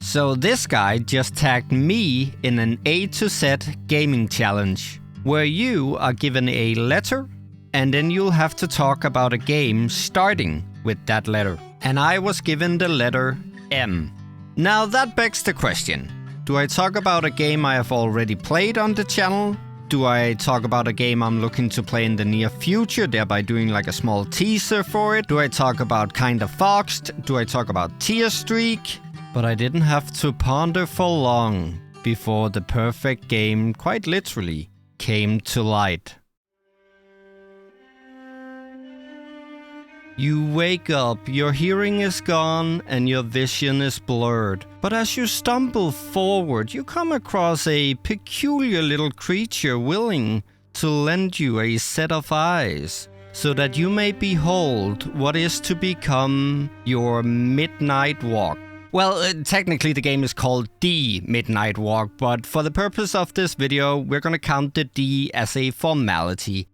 So this guy just tagged me in an A to Z gaming challenge, where you are given a letter and then you'll have to talk about a game starting with that letter. And I was given the letter M. Now that begs the question, do I talk about a game I have already played on the channel? Do I talk about a game I'm looking to play in the near future, thereby doing like a small teaser for it? Do I talk about Kinda Foxed? Do I talk about Tier Streak? But I didn't have to ponder for long before the perfect game, quite literally, came to light. You wake up, your hearing is gone and your vision is blurred. But as you stumble forward, you come across a peculiar little creature willing to lend you a set of eyes, so that you may behold what is to become your midnight walk. Well, technically the game is called The Midnight Walk, but for the purpose of this video, we're gonna count the D as a formality.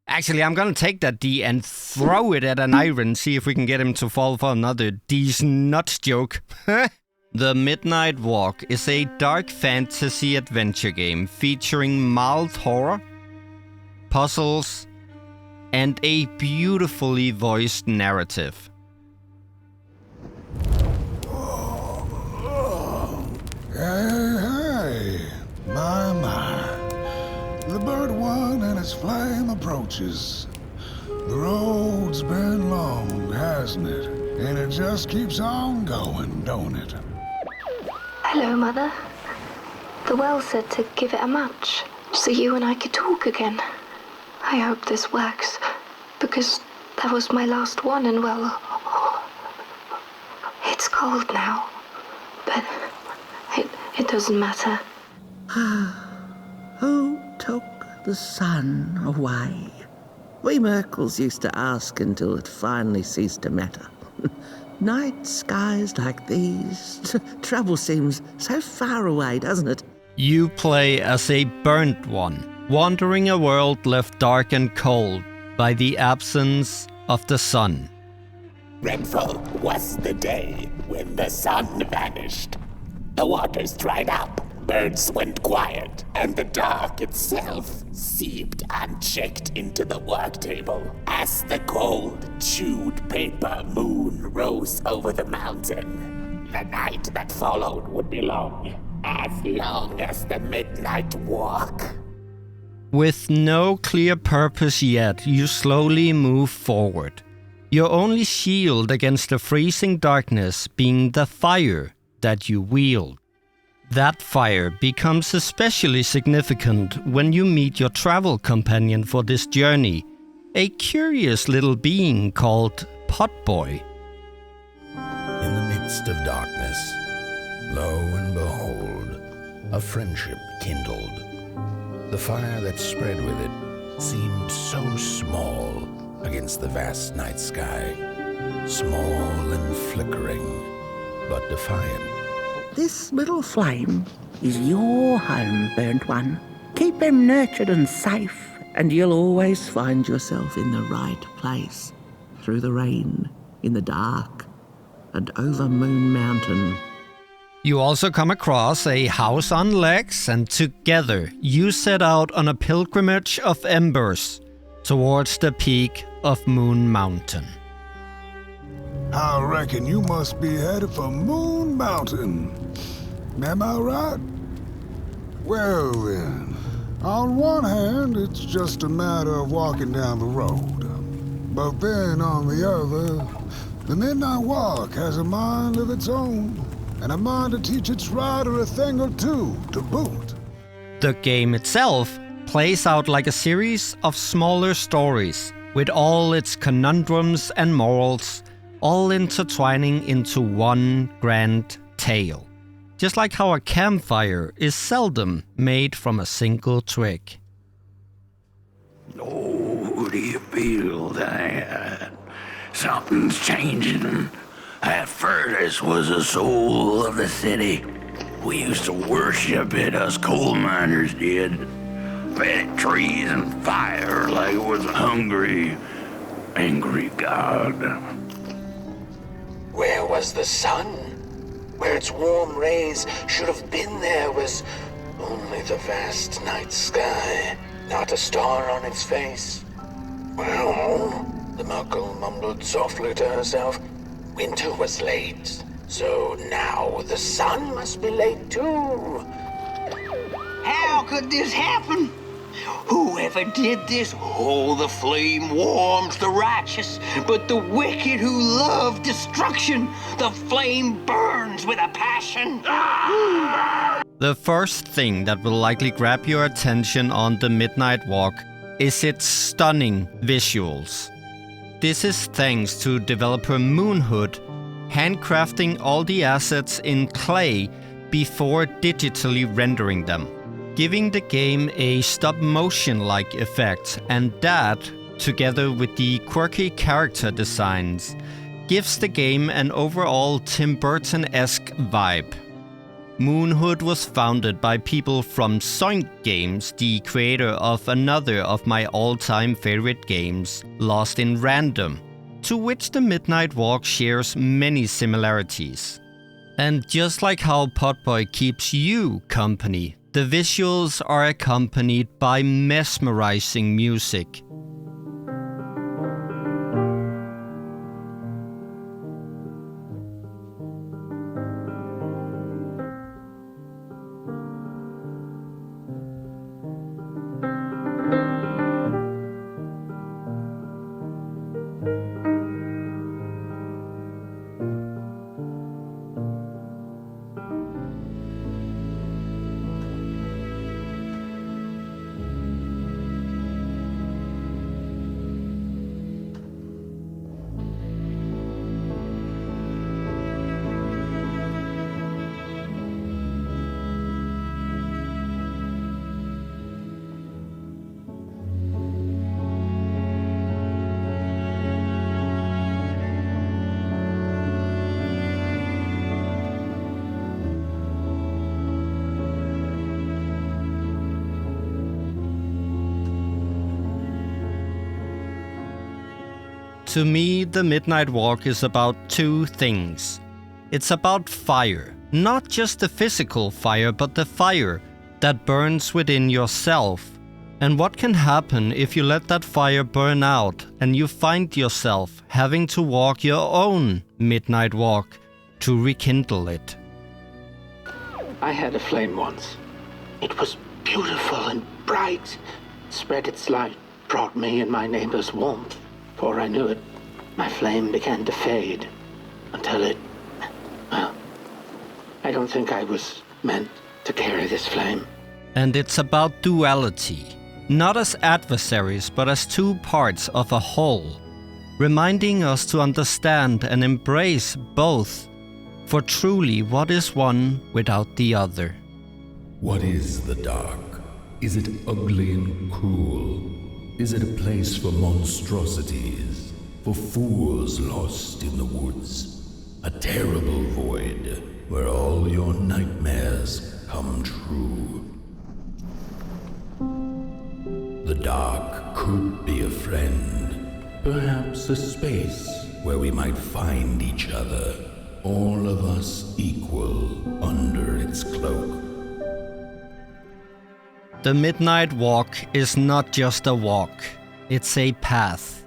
Actually, I'm gonna take that D and throw it at an iron, see if we can get him to fall for another D's nuts joke. The Midnight Walk is a dark fantasy adventure game featuring mild horror, puzzles, and a beautifully voiced narrative. Hey, my. The bird one and its flame approaches. The road's been long, hasn't it? And it just keeps on going, don't it? Hello, Mother. The well said to give it a match, so you and I could talk again. I hope this works, because that was my last one, and well, it's cold now, but it doesn't matter. Who took the sun away? We Merkles used to ask until it finally ceased to matter. Night skies like these, trouble seems so far away, doesn't it? You play as a burnt one, wandering a world left dark and cold by the absence of the sun. Dreadful was the day when the sun vanished. The waters dried up, birds went quiet, and the dark itself seeped unchecked into the work table as the cold, chewed paper moon rose over the mountain. The night that followed would be long as the midnight walk. With no clear purpose yet, you slowly move forward. Your only shield against the freezing darkness being the fire that you wield. That fire becomes especially significant when you meet your travel companion for this journey, a curious little being called Potboy. In the midst of darkness, lo and behold, a friendship kindled. The fire that spread with it seemed so small against the vast night sky, small and flickering, but defiant. This little flame is your home, burnt one. Keep him nurtured and safe, and you'll always find yourself in the right place. Through the rain, in the dark, and over Moon Mountain. You also come across a house on legs, and together you set out on a pilgrimage of embers towards the peak of Moon Mountain. I reckon you must be headed for Moon Mountain. Am I right? Well then, on one hand, it's just a matter of walking down the road. But then on the other, the Midnight Walk has a mind of its own, and a mind to teach its rider a thing or two to boot. The game itself plays out like a series of smaller stories, with all its conundrums and morals all intertwining into one grand tale. Just like how a campfire is seldom made from a single twig. Oh, do you feel that? Something's changing. That furnace was the soul of the city. We used to worship it, us coal miners did. Fed it trees and fire like it was a hungry, angry god. Where was the sun? Where its warm rays should have been there was only the vast night sky, not a star on its face. Well, the Muckle mumbled softly to herself, winter was late, so now the sun must be late too. How could this happen? Whoever did this? Oh, the flame warms the righteous, but the wicked who love destruction, the flame burns with a passion. The first thing that will likely grab your attention on the Midnight Walk is its stunning visuals. This is thanks to developer Moonhood handcrafting all the assets in clay before digitally rendering them, giving the game a stop-motion-like effect, and that, together with the quirky character designs, gives the game an overall Tim Burton-esque vibe. Moonhood was founded by people from Zoink Games, the creator of another of my all-time favorite games, Lost in Random, to which the Midnight Walk shares many similarities. And just like how Potboy keeps you company, the visuals are accompanied by mesmerizing music. To me, the Midnight Walk is about two things. It's about fire, not just the physical fire, but the fire that burns within yourself. And what can happen if you let that fire burn out and you find yourself having to walk your own midnight walk to rekindle it. I had a flame once. It was beautiful and bright. It spread its light, brought me and my neighbors warmth. Before I knew it, my flame began to fade until well, I don't think I was meant to carry this flame. And it's about duality, not as adversaries, but as two parts of a whole, reminding us to understand and embrace both, for truly what is one without the other. What is the dark? Is it ugly and cruel? Is it a place for monstrosities, for fools lost in the woods? A terrible void where all your nightmares come true. The dark could be a friend, perhaps a space where we might find each other, all of us equal under its cloak. The Midnight Walk is not just a walk, it's a path.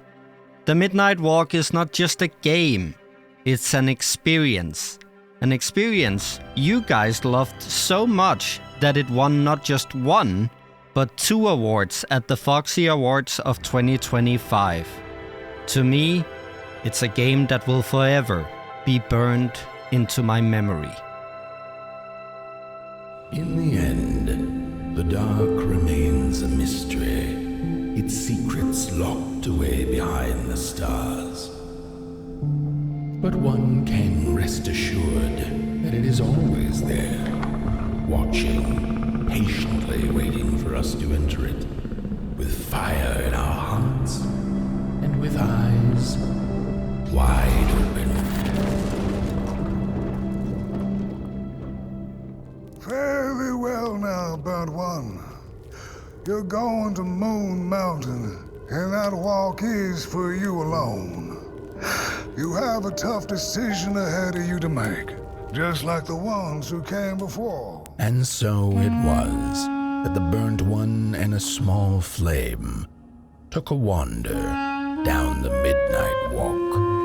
The Midnight Walk is not just a game, it's an experience. An experience you guys loved so much that it won not just one, but 2 awards at the Foxy Awards of 2025. To me, it's a game that will forever be burned into my memory. In the end, the dark remains a mystery, its secrets locked away behind the stars. But one can rest assured that it is always there, watching, patiently waiting for us to enter it, with fire in our hearts and with eyes wide open. Fairly well now, Burnt One. You're going to Moon Mountain, and that walk is for you alone. You have a tough decision ahead of you to make. just like the ones who came before. And so it was that the burnt one and a small flame took a wander down the midnight walk.